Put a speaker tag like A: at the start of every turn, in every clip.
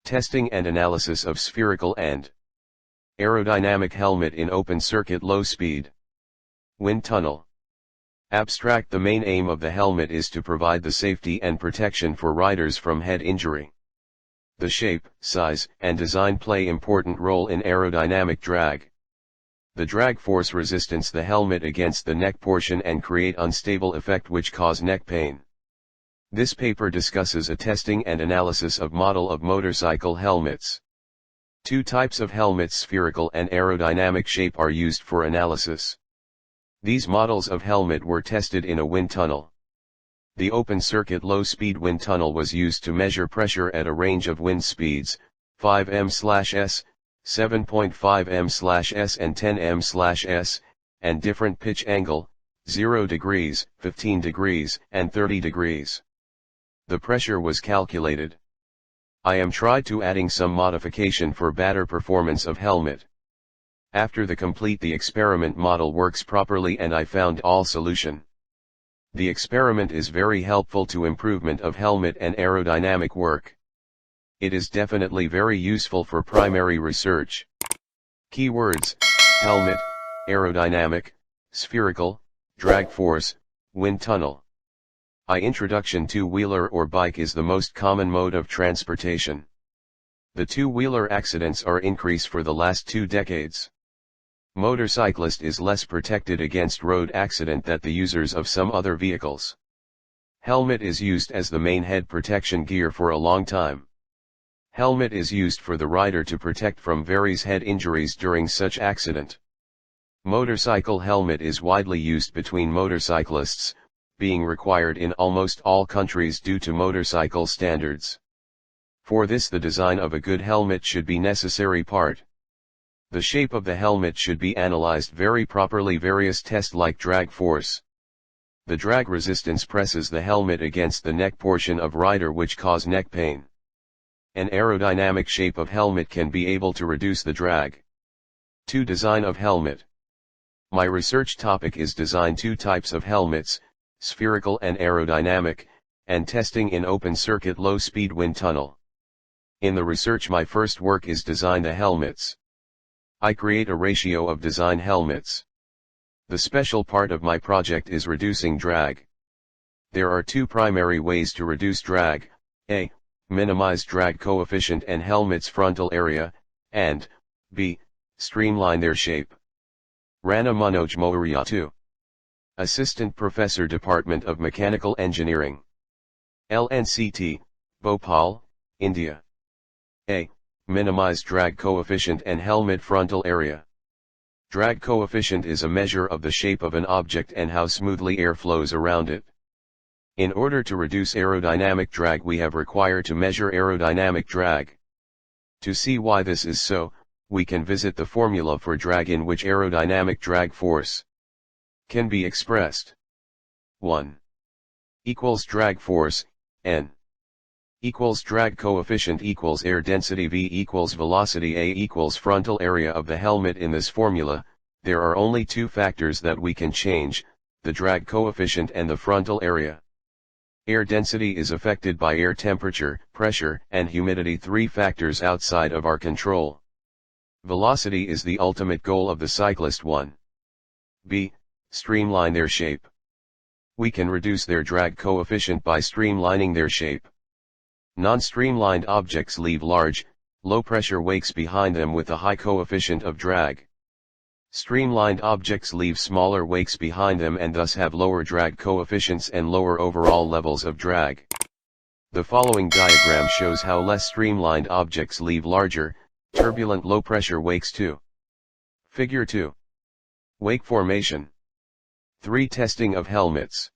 A: Testing and analysis of spherical and aerodynamic helmet in open circuit low speed wind tunnel. Abstract: the main aim of the helmet is to provide the safety and protection for riders from head injury. The shape, size, and design play important role in aerodynamic drag. The drag force resistance the helmet against the neck portion and create unstable effect which cause neck pain. This paper discusses a testing and analysis of model of motorcycle helmets. Two types of helmets, spherical and aerodynamic shape, are used for analysis. These models of helmet were tested in a wind tunnel. The open circuit low speed wind tunnel was used to measure pressure at a range of wind speeds, 5 m/s, 7.5 m/s and 10 m/s, and different pitch angle, 0 degrees, 15 degrees, and 30 degrees. The pressure was calculated. I am tried to adding some modification for better performance of helmet. After the complete the experiment model works properly and I found all solution. The experiment is very helpful to improvement of helmet and aerodynamic work. It is definitely very useful for primary research. Keywords: helmet, aerodynamic, spherical, drag force, wind tunnel. Introduction: two-wheeler or bike is the most common mode of transportation. The two-wheeler accidents are increased for the last 2 decades. Motorcyclist is less protected against road accident than the users of some other vehicles. Helmet is used as the main head protection gear for a long time. Helmet is used for the rider to protect from various head injuries during such accident. Motorcycle helmet is widely used between motorcyclists, being required in almost all countries due to motorcycle standards. For this the design of a good helmet should be necessary part. The shape of the helmet should be analyzed very properly. Various tests like drag force. The drag resistance presses the helmet against the neck portion of rider which cause neck pain. An aerodynamic shape of helmet can be able to reduce the drag. 2. Design of helmet. My research topic is design 2 types of helmets, spherical and aerodynamic, and testing in open circuit low speed wind tunnel. In the research my first work is design the helmets. I create a ratio of design helmets. The special part of my project is reducing drag. There are 2 primary ways to reduce drag: A. Minimize drag coefficient and helmet's frontal area, and B. Streamline their shape. Rana, Manoj, Mourya 2. Assistant Professor, Department of Mechanical Engineering. LNCT, Bhopal, India. A. Minimize drag coefficient and helmet frontal area. Drag coefficient is a measure of the shape of an object and how smoothly air flows around it. In order to reduce aerodynamic drag we have required to measure aerodynamic drag. To see why this is so, we can visit the formula for drag in which aerodynamic drag force can be expressed. 1 equals drag force, N equals drag coefficient equals air density, V equals velocity, A equals frontal area of the helmet. In this formula, there are only 2 factors that we can change, the drag coefficient and the frontal area. Air density is affected by air temperature, pressure, and humidity, 3 factors outside of our control. Velocity is the ultimate goal of the cyclist. 1. B. Streamline their shape. We can reduce their drag coefficient by streamlining their shape. Non-streamlined objects leave large, low-pressure wakes behind them with a high coefficient of drag. Streamlined objects leave smaller wakes behind them and thus have lower drag coefficients and lower overall levels of drag. The following diagram shows how less streamlined objects leave larger, turbulent low-pressure wakes too. Figure 2. Wake formation. 3. Testing of helmets.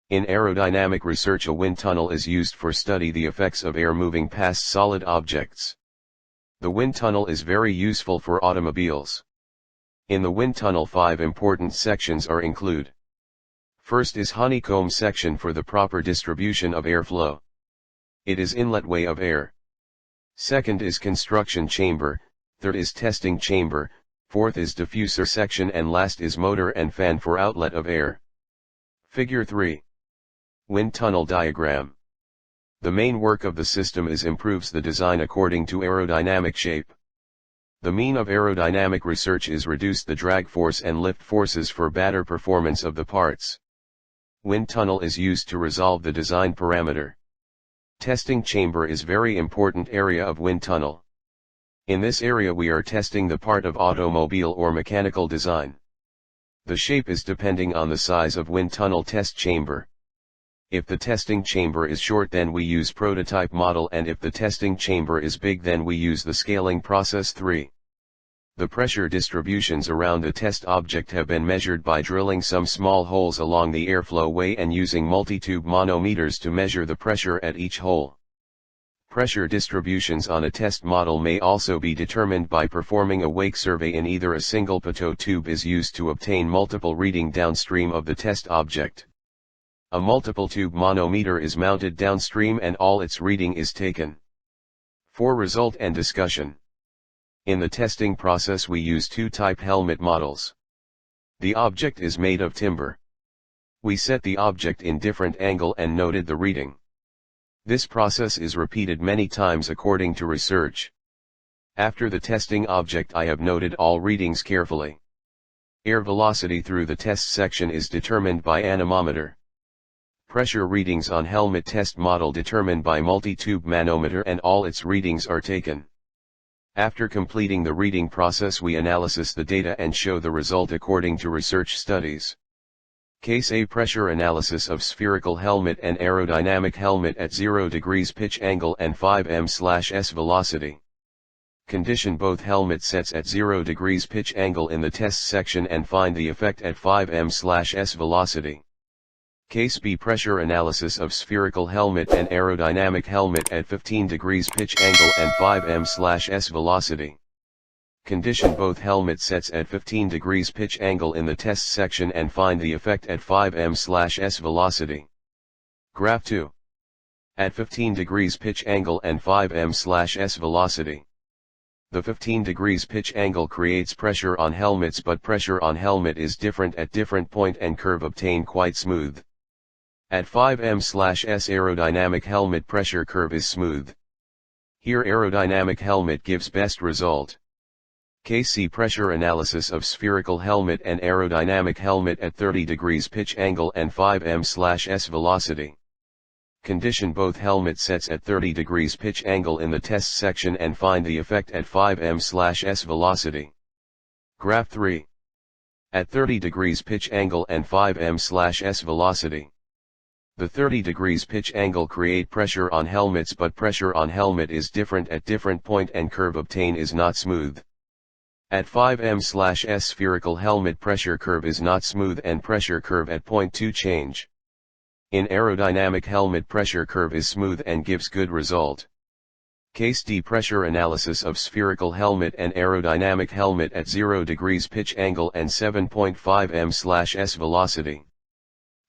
A: In aerodynamic research a wind tunnel is used for study the effects of air moving past solid objects. The wind tunnel is very useful for automobiles. In the wind tunnel 5 important sections are included. First is honeycomb section for the proper distribution of airflow. It is inlet way of air. Second is construction chamber, third is testing chamber, fourth is diffuser section, and last is motor and fan for outlet of air. Figure 3. Wind tunnel diagram. The main work of the system is improves the design according to aerodynamic shape. The mean of aerodynamic research is reduce the drag force and lift forces for better performance of the parts. Wind tunnel is used to resolve the design parameter. Testing chamber is very important area of wind tunnel. In this area we are testing the part of automobile or mechanical design. The shape is depending on the size of wind tunnel test chamber. If the testing chamber is short then we use prototype model, and if the testing chamber is big then we use the scaling process 3. The pressure distributions around the test object have been measured by drilling some small holes along the airflow way and using multi-tube manometers to measure the pressure at each hole. Pressure distributions on a test model may also be determined by performing a wake survey in either a single pitot tube is used to obtain multiple reading downstream of the test object. A multiple tube manometer is mounted downstream and all its reading is taken. For result and discussion. In the testing process we use two type helmet models. The object is made of timber. We set the object in different angle and noted the reading. This process is repeated many times according to research. After the testing object I have noted all readings carefully. Air velocity through the test section is determined by anemometer. Pressure readings on helmet test model determined by multi-tube manometer and all its readings are taken. After completing the reading process we analysis the data and show the result according to research studies. Case A: pressure analysis of spherical helmet and aerodynamic helmet at 0 degrees pitch angle and 5m/s velocity. Condition both helmet sets at 0 degrees pitch angle in the test section and find the effect at 5m/s velocity. Case B: pressure analysis of spherical helmet and aerodynamic helmet at 15 degrees pitch angle and 5m/s velocity. Condition both helmet sets at 15 degrees pitch angle in the test section and find the effect at 5m/s velocity. Graph 2. At 15 degrees pitch angle and 5m/s velocity. The 15 degrees pitch angle creates pressure on helmets, but pressure on helmet is different at different point and curve obtained quite smooth. At 5m/s aerodynamic helmet pressure curve is smooth. Here aerodynamic helmet gives best result. Case C: pressure analysis of spherical helmet and aerodynamic helmet at 30 degrees pitch angle and 5m/s velocity. Condition both helmet sets at 30 degrees pitch angle in the test section and find the effect at 5m/s velocity. Graph 3. At 30 degrees pitch angle and 5m/s velocity. The 30 degrees pitch angle create pressure on helmets, but pressure on helmet is different at different point and curve obtained is not smooth. At 5m/s spherical helmet pressure curve is not smooth and pressure curve at point 2 change. In aerodynamic helmet pressure curve is smooth and gives good result. Case D: pressure analysis of spherical helmet and aerodynamic helmet at 0 degrees pitch angle and 7.5m/s velocity.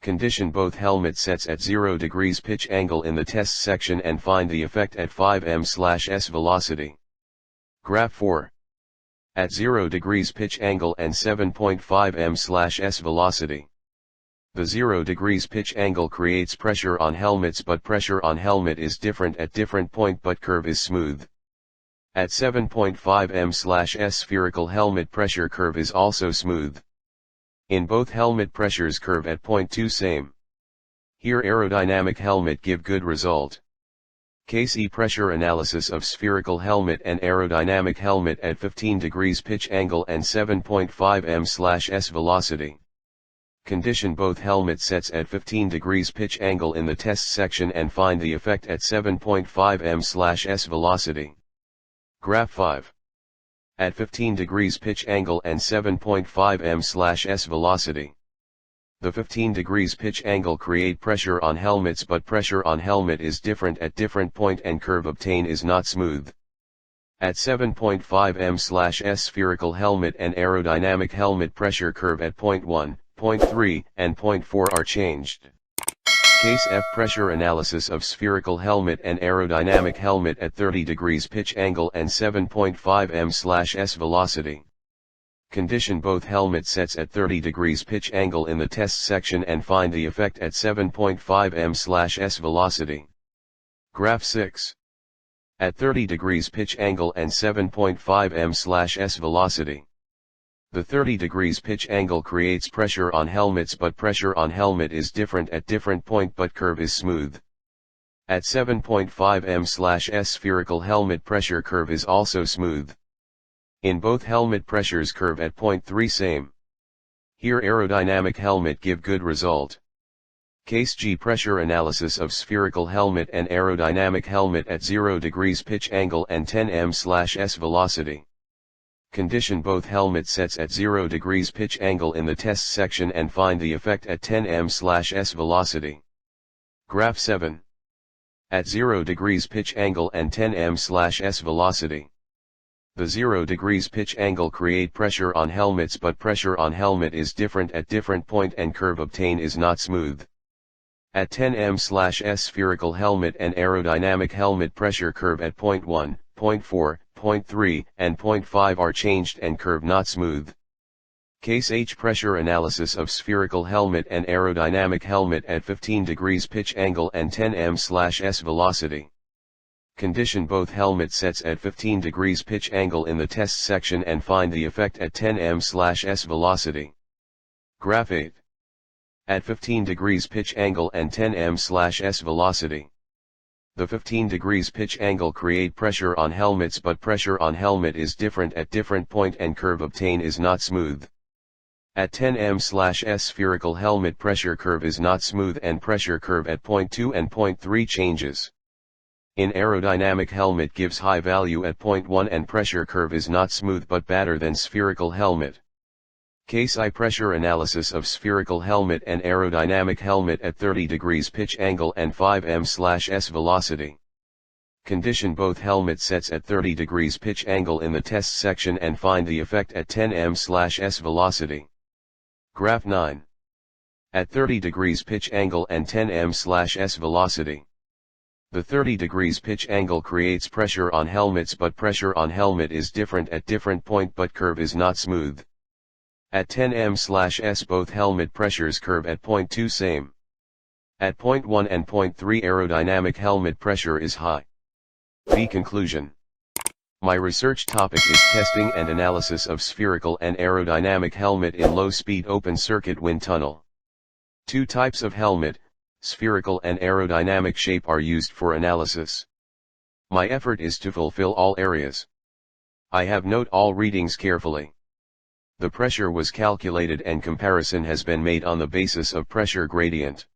A: Condition both helmet sets at 0 degrees pitch angle in the test section and find the effect at 5m/s velocity. Graph 4. At 0 degrees pitch angle and 7.5m/s velocity. The 0 degrees pitch angle creates pressure on helmets, but pressure on helmet is different at different point but curve is smooth. At 7.5m/s spherical helmet pressure curve is also smooth. In both helmet pressures curve at point 2 same. Here aerodynamic helmet give good result. Case E: pressure analysis of spherical helmet and aerodynamic helmet at 15 degrees pitch angle and 7.5m/s velocity. Condition both helmet sets at 15 degrees pitch angle in the test section and find the effect at 7.5m/s velocity. Graph 5. At 15 degrees pitch angle and 7.5m/s velocity. The 15 degrees pitch angle create pressure on helmets, but pressure on helmet is different at different point and curve obtained is not smooth. At 7.5m/s spherical helmet and aerodynamic helmet pressure curve at point 1, point 3, and point 4 are changed. Case F: pressure analysis of spherical helmet and aerodynamic helmet at 30 degrees pitch angle and 7.5m/s velocity. Condition both helmet sets at 30 degrees pitch angle in the test section and find the effect at 7.5m/s velocity. Graph 6. At 30 degrees pitch angle and 7.5 m/s velocity. The 30 degrees pitch angle creates pressure on helmets, but pressure on helmet is different at different point, but curve is smooth. At 7.5 m/s spherical helmet pressure curve is also smooth. In both helmet pressures curve at point 3 same. Here aerodynamic helmet give good result. Case G pressure analysis of spherical helmet and aerodynamic helmet at 0 degrees pitch angle and 10 m/s velocity. Condition both helmet sets at 0 degrees pitch angle in the test section and find the effect at 10 m/s velocity. Graph 7. At 0 degrees pitch angle and 10 m/s velocity. The 0 degrees pitch angle create pressure on helmets, but pressure on helmet is different at different point and curve obtain is not smooth. At 10 m/s spherical helmet and aerodynamic helmet pressure curve at point 1, point 4, point 3, and point 5 are changed and curve not smooth. Case H pressure analysis of spherical helmet and aerodynamic helmet at 15 degrees pitch angle and 10 m/s velocity. Condition both helmet sets at 15 degrees pitch angle in the test section and find the effect at 10 m/s velocity. Graph 8. At 15 degrees pitch angle and 10 m/s velocity. The 15 degrees pitch angle create pressure on helmets, but pressure on helmet is different at different point and curve obtain is not smooth. At 10 m/s spherical helmet pressure curve is not smooth and pressure curve at point 2 and point 3 changes. In aerodynamic helmet gives high value at point 1 and pressure curve is not smooth but better than spherical helmet. Case I pressure analysis of spherical helmet and aerodynamic helmet at 30 degrees pitch angle and 5 m/s velocity. Condition both helmet sets at 30 degrees pitch angle in the test section and find the effect at 10 m/s velocity. Graph 9. At 30 degrees pitch angle and 10 m/s velocity. The 30 degrees pitch angle creates pressure on helmets, but pressure on helmet is different at different point, but curve is not smooth. At 10 m/s both helmet pressures curve at point 2 same. At point 1 and point 3 aerodynamic helmet pressure is high. B. Conclusion. My research topic is testing and analysis of spherical and aerodynamic helmet in low-speed open-circuit wind tunnel. Two types of helmet, spherical and aerodynamic shape, are used for analysis. My effort is to fulfill all areas. I have note all readings carefully. The pressure was calculated and comparison has been made on the basis of pressure gradient.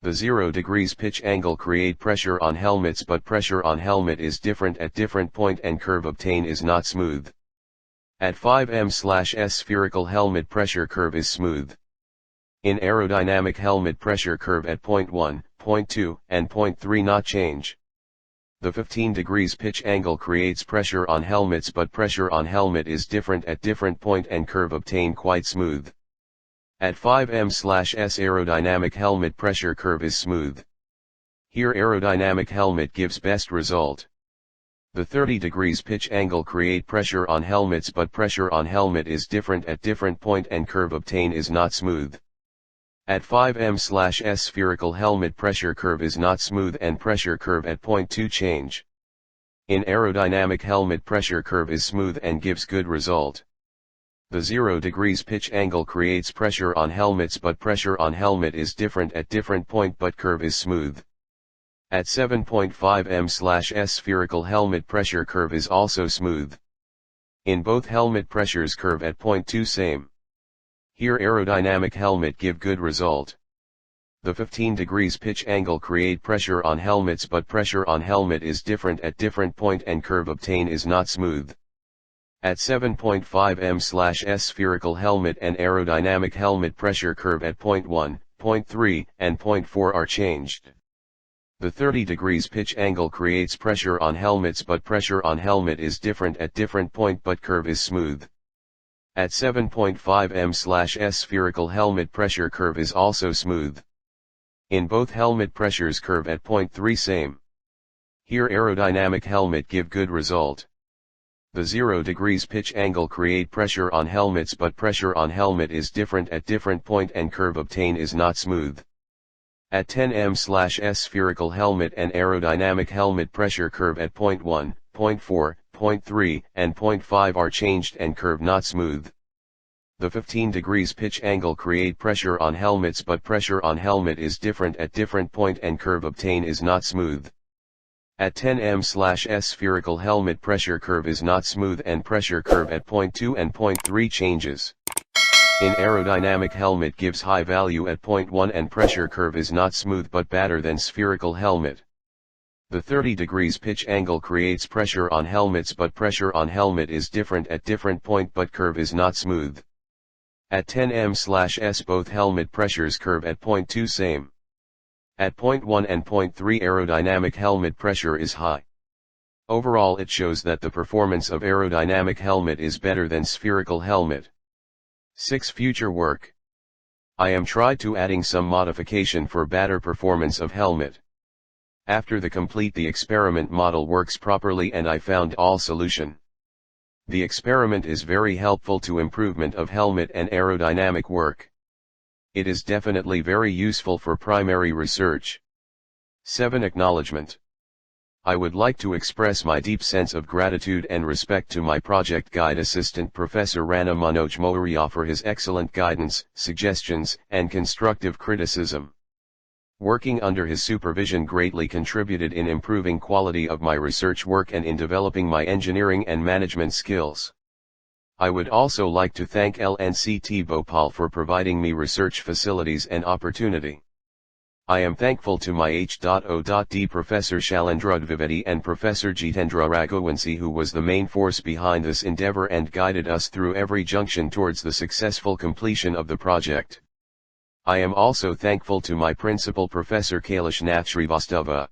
A: The 0 degrees pitch angle create pressure on helmets, but pressure on helmet is different at different point and curve obtain is not smooth. At 5 m/s spherical helmet pressure curve is smooth. In aerodynamic helmet pressure curve at point 1, point 2, and point 3 not change. The 15 degrees pitch angle creates pressure on helmets, but pressure on helmet is different at different point and curve obtain quite smooth. At 5 m/s aerodynamic helmet pressure curve is smooth. Here aerodynamic helmet gives best result. The 30 degrees pitch angle create pressure on helmets, but pressure on helmet is different at different point and curve obtain is not smooth. At 5 m/s spherical helmet pressure curve is not smooth and pressure curve at point 2 change. In aerodynamic helmet pressure curve is smooth and gives good result. The 0 degrees pitch angle creates pressure on helmets, but pressure on helmet is different at different point, but curve is smooth. At 7.5 m/s spherical helmet pressure curve is also smooth. In both helmet pressures curve at point 2 same. Here aerodynamic helmet give good result. The 15 degrees pitch angle create pressure on helmets, but pressure on helmet is different at different point and curve obtain is not smooth. At 7.5 m/s spherical helmet and aerodynamic helmet pressure curve at point 1, point 3, and point 4 are changed. The 30 degrees pitch angle creates pressure on helmets, but pressure on helmet is different at different point, but curve is smooth. At 7.5 m/s spherical helmet pressure curve is also smooth. In both helmet pressures curve at point 3 same. Here aerodynamic helmet give good result. The 0 degrees pitch angle create pressure on helmets, but pressure on helmet is different at different point and curve obtain is not smooth. At 10m/s spherical helmet and aerodynamic helmet pressure curve at point 1, point 4, point 3, and point 5 are changed and curve not smooth. The 15 degrees pitch angle create pressure on helmets, but pressure on helmet is different at different point and curve obtain is not smooth. At 10m/s spherical helmet pressure curve is not smooth and pressure curve at point 2 and point 3 changes. In aerodynamic helmet gives high value at point 1 and pressure curve is not smooth but better than spherical helmet. The 30 degrees pitch angle creates pressure on helmets, but pressure on helmet is different at different point but curve is not smooth. At 10m/s both helmet pressures curve at point 2 same. At point 1 and point 3 aerodynamic helmet pressure is high. Overall it shows that the performance of aerodynamic helmet is better than spherical helmet. 6. Future work. I am tried to adding some modification for better performance of helmet. After the complete the experiment model works properly and I found all solution. The experiment is very helpful to improvement of helmet and aerodynamic work. It is definitely very useful for primary research. 7. Acknowledgement. I would like to express my deep sense of gratitude and respect to my project guide assistant Professor Rana Manoj Mourya for his excellent guidance, suggestions, and constructive criticism. Working under his supervision greatly contributed in improving quality of my research work and in developing my engineering and management skills. I would also like to thank LNCT Bhopal for providing me research facilities and opportunity. I am thankful to my H.O.D. Professor Shailendra Dwivedi and Professor Jitendra Raghuvanshi, who was the main force behind this endeavor and guided us through every junction towards the successful completion of the project. I am also thankful to my principal Professor Kailash Nath Srivastava.